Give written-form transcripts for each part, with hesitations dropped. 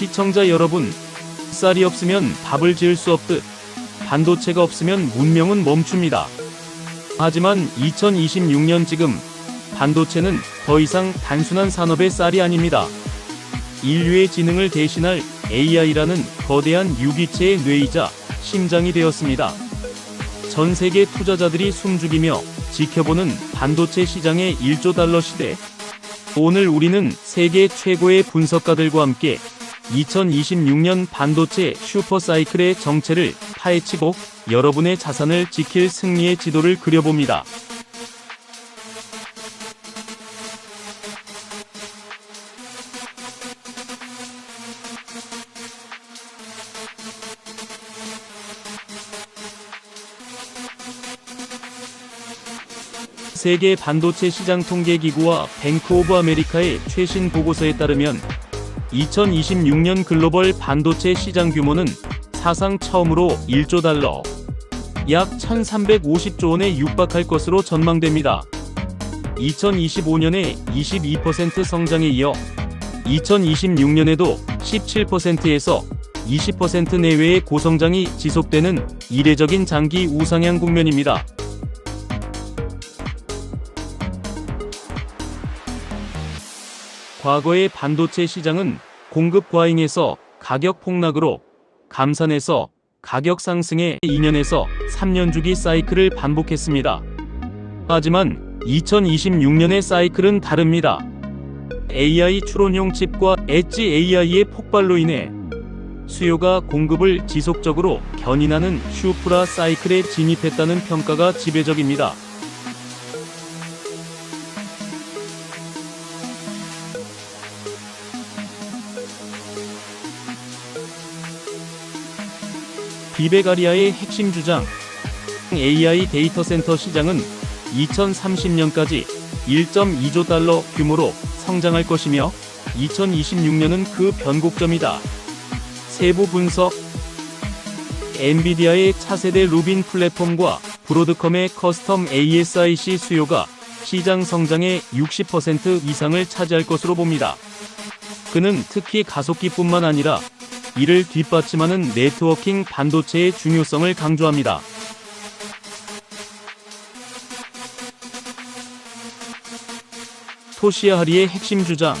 시청자 여러분, 쌀이 없으면 밥을 지을 수 없듯 반도체가 없으면 문명은 멈춥니다. 하지만 2026년 지금 반도체는 더 이상 단순한 산업의 쌀이 아닙니다. 인류의 지능을 대신할 AI라는 거대한 유기체의 뇌이자 심장이 되었습니다. 전 세계 투자자들이 숨죽이며 지켜보는 반도체 시장의 1조 달러 시대. 오늘 우리는 세계 최고의 분석가들과 함께 2026년 반도체 슈퍼사이클의 정체를 파헤치고 여러분의 자산을 지킬 승리의 지도를 그려봅니다. 세계 반도체 시장 통계기구와 뱅크 오브 아메리카의 최신 보고서에 따르면 2026년 글로벌 반도체 시장 규모는 사상 처음으로 1조 달러, 약 1350조 원에 육박할 것으로 전망됩니다. 2025년에 22% 성장에 이어 2026년에도 17%에서 20% 내외의 고성장이 지속되는 이례적인 장기 우상향 국면입니다. 과거의 반도체 시장은 공급 과잉에서 가격 폭락으로, 감산에서 가격 상승에 2년에서 3년 주기 사이클을 반복했습니다. 하지만 2026년의 사이클은 다릅니다. AI 추론용 칩과 엣지 AI의 폭발로 인해 수요가 공급을 지속적으로 견인하는 슈프라 사이클에 진입했다는 평가가 지배적입니다. 비베가리아의 핵심 주장, AI 데이터 센터 시장은 2030년까지 1.2조 달러 규모로 성장할 것이며 2026년은 그 변곡점이다. 세부 분석, 엔비디아의 차세대 루빈 플랫폼과 브로드컴의 커스텀 ASIC 수요가 시장 성장의 60% 이상을 차지할 것으로 봅니다. 그는 특히 가속기뿐만 아니라 이를 뒷받침하는 네트워킹 반도체의 중요성을 강조합니다. 토시야 하리의 핵심 주장,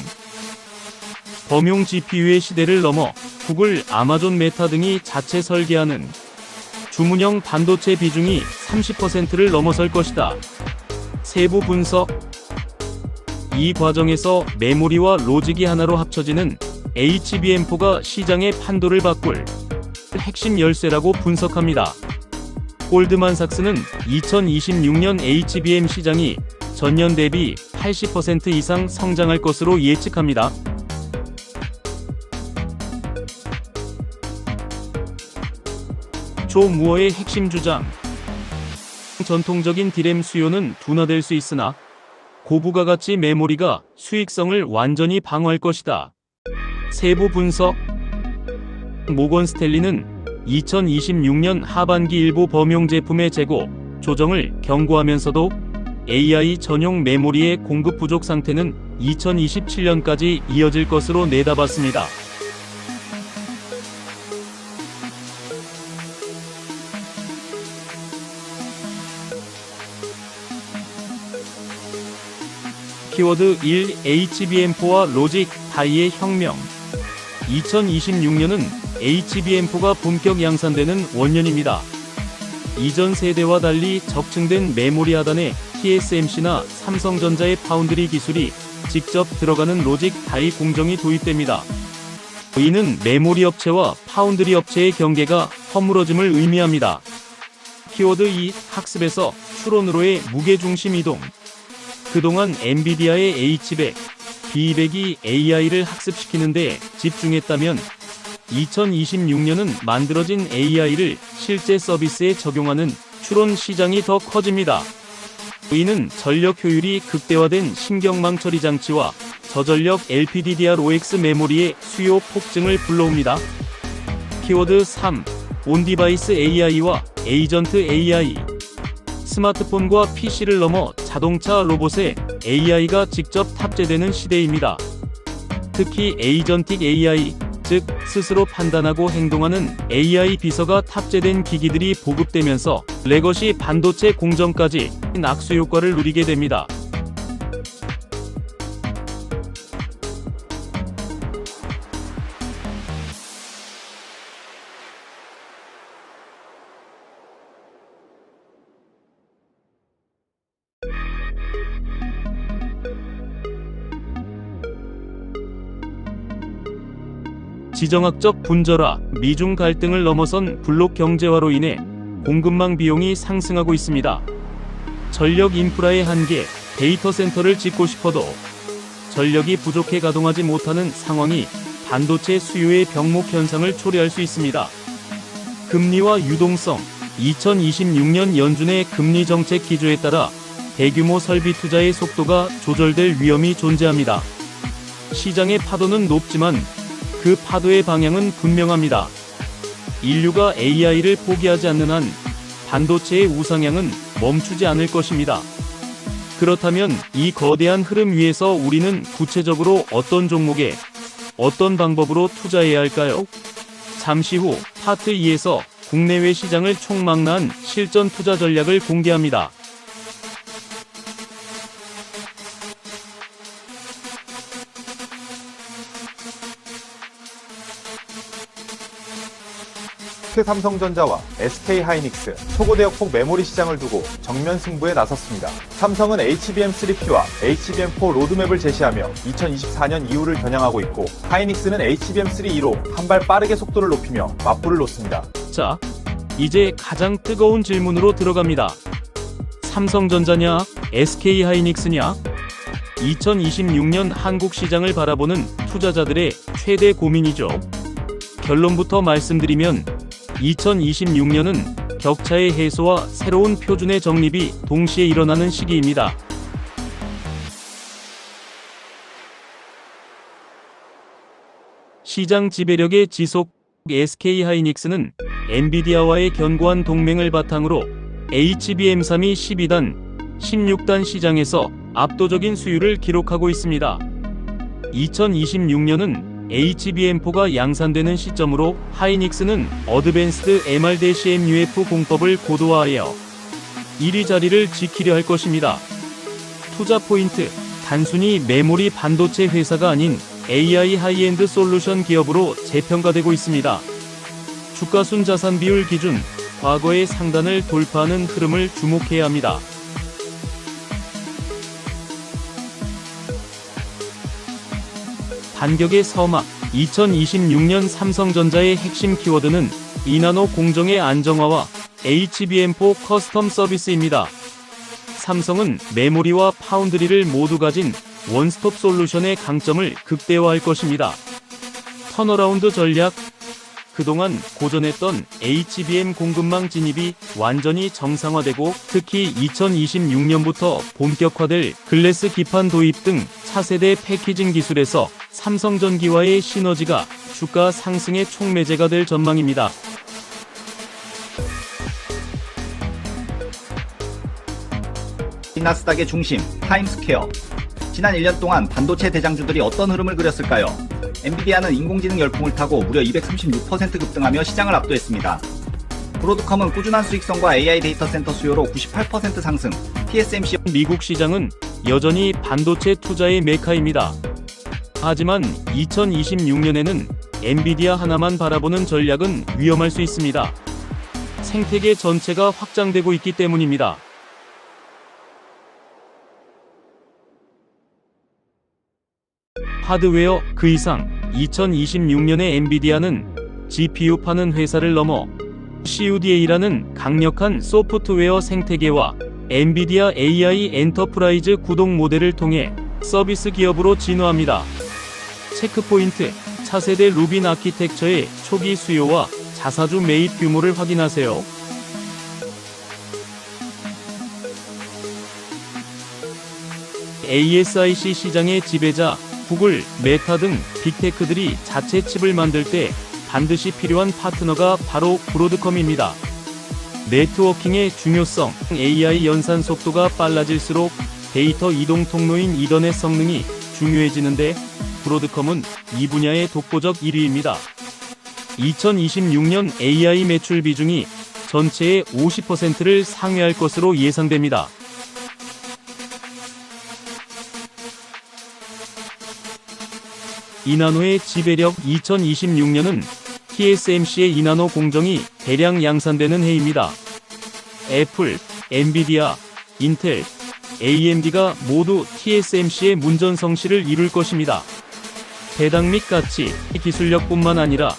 범용 GPU의 시대를 넘어 구글, 아마존, 메타 등이 자체 설계하는 주문형 반도체 비중이 30%를 넘어설 것이다. 세부 분석, 이 과정에서 메모리와 로직이 하나로 합쳐지는 HBM4가 시장의 판도를 바꿀 핵심 열쇠라고 분석합니다. 골드만삭스는 2026년 HBM 시장이 전년 대비 80% 이상 성장할 것으로 예측합니다. 조 무어의 핵심 주장, 전통적인 디램 수요는 둔화될 수 있으나 고부가가치 메모리가 수익성을 완전히 방어할 것이다. 세부 분석, 모건 스탠리는 2026년 하반기 일부 범용 제품의 재고 조정을 경고하면서도 AI 전용 메모리의 공급 부족 상태는 2027년까지 이어질 것으로 내다봤습니다. 키워드 1. HBM4와 로직 다이의 혁명. 2026년은 HBM4가 본격 양산되는 원년입니다. 이전 세대와 달리 적층된 메모리 하단에 TSMC나 삼성전자의 파운드리 기술이 직접 들어가는 로직 다이 공정이 도입됩니다. 이는 메모리 업체와 파운드리 업체의 경계가 허물어짐을 의미합니다. 키워드 2. 학습에서 추론으로의 무게중심 이동. 그동안 엔비디아의 H100, B200이 AI를 학습시키는 데 집중했다면 2026년은 만들어진 AI를 실제 서비스에 적용하는 추론 시장이 더 커집니다. 이는 전력 효율이 극대화된 신경망 처리 장치와 저전력 LPDDR5X 메모리의 수요 폭증을 불러옵니다. 키워드 3. 온디바이스 AI와 에이전트 AI. 스마트폰과 PC를 넘어 자동차 로봇에 AI가 직접 탑재되는 시대입니다. 특히 에이전틱 AI, 즉 스스로 판단하고 행동하는 AI 비서가 탑재된 기기들이 보급되면서 레거시 반도체 공정까지 낙수 효과를 누리게 됩니다. 지정학적 분절화, 미중 갈등을 넘어선 블록 경제화로 인해 공급망 비용이 상승하고 있습니다. 전력 인프라의 한계, 데이터 센터를 짓고 싶어도 전력이 부족해 가동하지 못하는 상황이 반도체 수요의 병목 현상을 초래할 수 있습니다. 금리와 유동성, 2026년 연준의 금리 정책 기조에 따라 대규모 설비 투자의 속도가 조절될 위험이 존재합니다. 시장의 파도는 높지만 그 파도의 방향은 분명합니다. 인류가 AI를 포기하지 않는 한 반도체의 우상향은 멈추지 않을 것입니다. 그렇다면 이 거대한 흐름 위에서 우리는 구체적으로 어떤 종목에 어떤 방법으로 투자해야 할까요? 잠시 후 파트 2에서 국내외 시장을 총망라한 실전 투자 전략을 공개합니다. 삼성전자와 SK하이닉스, 초고대역폭 메모리 시장을 두고 정면 승부에 나섰습니다. 삼성은 HBM3P와 HBM4 로드맵을 제시하며 2024년 이후를 겨냥하고 있고, 하이닉스는 HBM3E로 한 발 빠르게 속도를 높이며 맞불을 놓습니다. 자, 이제 가장 뜨거운 질문으로 들어갑니다. 삼성전자냐, SK하이닉스냐? 2026년 한국 시장을 바라보는 투자자들의 최대 고민이죠. 결론부터 말씀드리면 2026년은 격차의 해소와 새로운 표준의 정립이 동시에 일어나는 시기입니다. 시장 지배력의 지속. SK하이닉스는 엔비디아와의 견고한 동맹을 바탕으로 HBM3이 12단, 16단 시장에서 압도적인 수율을 기록하고 있습니다. 2026년은 HBM4가 양산되는 시점으로 하이닉스는 어드밴스드 MR-CMUF 공법을 고도화하여 1위 자리를 지키려 할 것입니다. 투자 포인트, 단순히 메모리 반도체 회사가 아닌 AI 하이엔드 솔루션 기업으로 재평가되고 있습니다. 주가순 자산 비율 기준, 과거의 상단을 돌파하는 흐름을 주목해야 합니다. 반격의 서막. 2026년 삼성전자의 핵심 키워드는 2나노 공정의 안정화와 HBM4 커스텀 서비스입니다. 삼성은 메모리와 파운드리를 모두 가진 원스톱 솔루션의 강점을 극대화할 것입니다. 턴어라운드 전략. 그동안 고전했던 HBM 공급망 진입이 완전히 정상화되고, 특히 2026년부터 본격화될 글래스 기판 도입 등 차세대 패키징 기술에서 삼성전기와의 시너지가 주가 상승의 촉매제가 될 전망입니다. 나스닥의 중심, 타임스퀘어. 지난 1년 동안 반도체 대장주들이 어떤 흐름을 그렸을까요? 엔비디아는 인공지능 열풍을 타고 무려 236% 급등하며 시장을 압도했습니다. 브로드컴은 꾸준한 수익성과 AI 데이터 센터 수요로 98% 상승, TSMC. 미국 시장은 여전히 반도체 투자의 메카입니다. 하지만 2026년에는 엔비디아 하나만 바라보는 전략은 위험할 수 있습니다. 생태계 전체가 확장되고 있기 때문입니다. 하드웨어 그 이상. 2026년에 엔비디아는 GPU 파는 회사를 넘어 CUDA라는 강력한 소프트웨어 생태계와 엔비디아 AI 엔터프라이즈 구동 모델을 통해 서비스 기업으로 진화합니다. 체크포인트, 차세대 루빈 아키텍처의 초기 수요와 자사주 매입 규모를 확인하세요. ASIC 시장의 지배자 구글, 메타 등 빅테크들이 자체 칩을 만들 때 반드시 필요한 파트너가 바로 브로드컴입니다. 네트워킹의 중요성. AI 연산 속도가 빨라질수록 데이터 이동 통로인 이더넷 성능이 중요해지는데, 브로드컴은 이 분야의 독보적 1위입니다. 2026년 AI 매출 비중이 전체의 50%를 상회할 것으로 예상됩니다. 이나노의 지배력 2026년은 TSMC의 이나노 공정이 대량 양산되는 해입니다. 애플, 엔비디아, 인텔, AMD가 모두 TSMC의 문전성시를 이룰 것입니다. 배당 및 가치, 기술력뿐만 아니라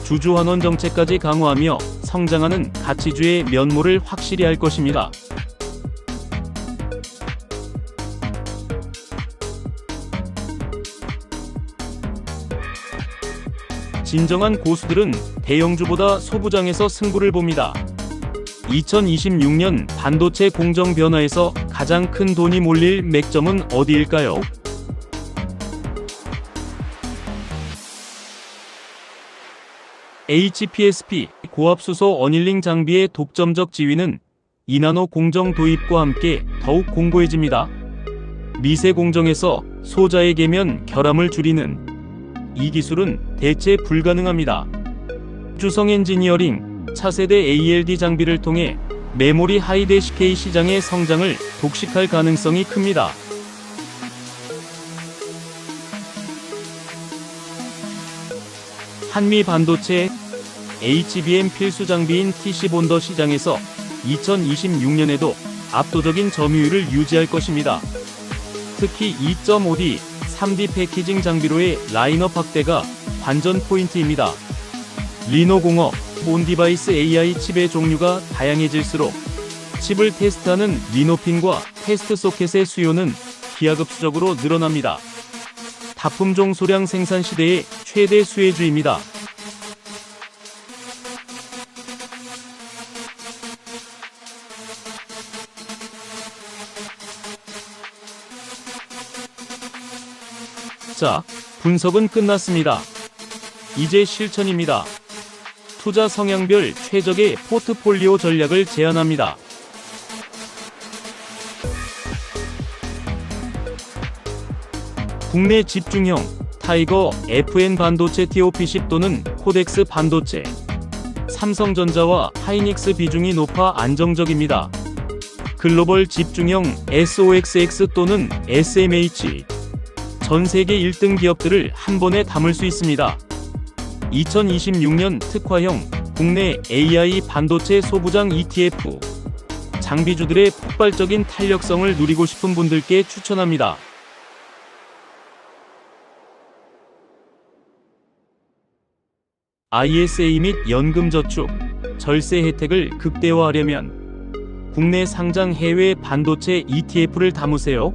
주주환원 정책까지 강화하며 성장하는 가치주의 면모를 확실히 할 것입니다. 진정한 고수들은 대형주보다 소부장에서 승부를 봅니다. 2026년 반도체 공정 변화에서 가장 큰 돈이 몰릴 맥점은 어디일까요? HPSP 고압수소 어닐링 장비의 독점적 지위는 이나노 공정 도입과 함께 더욱 공고해집니다. 미세 공정에서 소자의 계면 결함을 줄이는 이 기술은 대체 불가능합니다. 주성 엔지니어링 차세대 ALD 장비를 통해 메모리 하이데시케이 시장의 성장을 독식할 가능성이 큽니다. 한미 반도체 HBM 필수 장비인 TC 본더 시장에서 2026년에도 압도적인 점유율을 유지할 것입니다. 특히 2.5D, 3D 패키징 장비로의 라인업 확대가 관전 포인트입니다. 리노공업, 온디바이스 AI 칩의 종류가 다양해질수록 칩을 테스트하는 리노핀과 테스트 소켓의 수요는 기하급수적으로 늘어납니다. 다품종 소량 생산 시대의 최대 수혜주입니다. 자, 분석은 끝났습니다. 이제 실천입니다. 투자 성향별 최적의 포트폴리오 전략을 제안합니다. 국내 집중형 타이거 FN 반도체 TOP10 또는 코덱스 반도체, 삼성전자와 하이닉스 비중이 높아 안정적입니다. 글로벌 집중형 SOXX 또는 SMH, 전 세계 1등 기업들을 한 번에 담을 수 있습니다. 2026년 특화형 국내 AI 반도체 소부장 ETF, 장비주들의 폭발적인 탄력성을 누리고 싶은 분들께 추천합니다. ISA 및 연금저축, 절세 혜택을 극대화하려면 국내 상장 해외 반도체 ETF를 담으세요.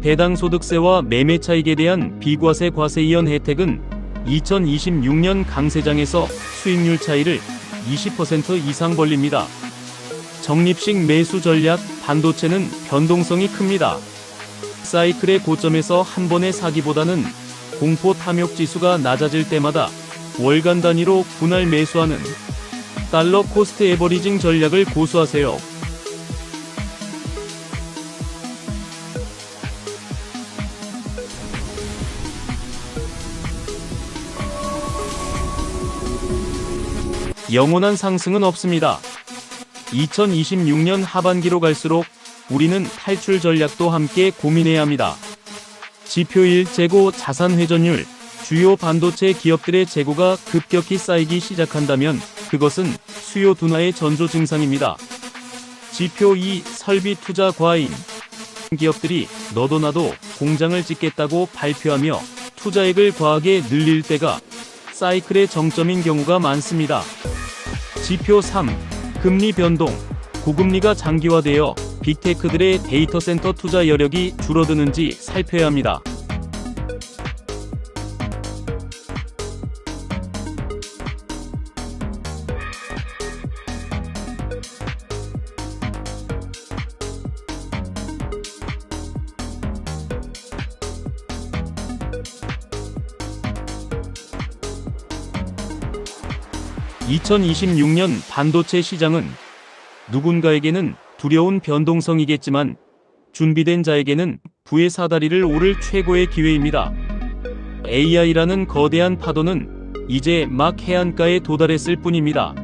배당 소득세와 매매 차익에 대한 비과세 과세 이연 혜택은 2026년 강세장에서 수익률 차이를 20% 이상 벌립니다. 적립식 매수 전략, 반도체는 변동성이 큽니다. 사이클의 고점에서 한 번에 사기보다는 공포 탐욕 지수가 낮아질 때마다 월간 단위로 분할 매수하는 달러 코스트 에버리징 전략을 고수하세요. 영원한 상승은 없습니다. 2026년 하반기로 갈수록 우리는 탈출 전략도 함께 고민해야 합니다. 지표일 재고 자산 회전율, 주요 반도체 기업들의 재고가 급격히 쌓이기 시작한다면 그것은 수요 둔화의 전조 증상입니다. 지표 2 설비 투자 과잉, 기업들이 너도 나도 공장을 짓겠다고 발표하며 투자액을 과하게 늘릴 때가 사이클의 정점인 경우가 많습니다. 지표 3 금리 변동, 고금리가 장기화되어 빅테크들의 데이터 센터 투자 여력이 줄어드는지 살펴야 합니다. (2026년) 반도체 시장은 누군가에게는 두려운 변동성이겠지만 준비된 자에게는 부의 사다리를 오를 최고의 기회입니다. AI라는 거대한 파도는 이제 막 해안가에 도달했을 뿐입니다.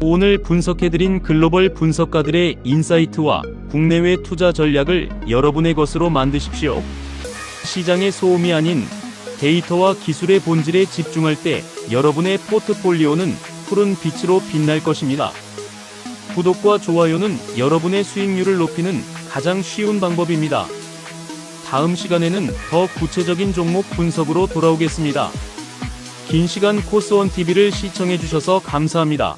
오늘 분석해드린 글로벌 분석가들의 인사이트와 국내외 투자 전략을 여러분의 것으로 만드십시오. 시장의 소음이 아닌 데이터와 기술의 본질에 집중할 때 여러분의 포트폴리오는 푸른 빛으로 빛날 것입니다. 구독과 좋아요는 여러분의 수익률을 높이는 가장 쉬운 방법입니다. 다음 시간에는 더 구체적인 종목 분석으로 돌아오겠습니다. 긴 시간 코스원 TV를 시청해주셔서 감사합니다.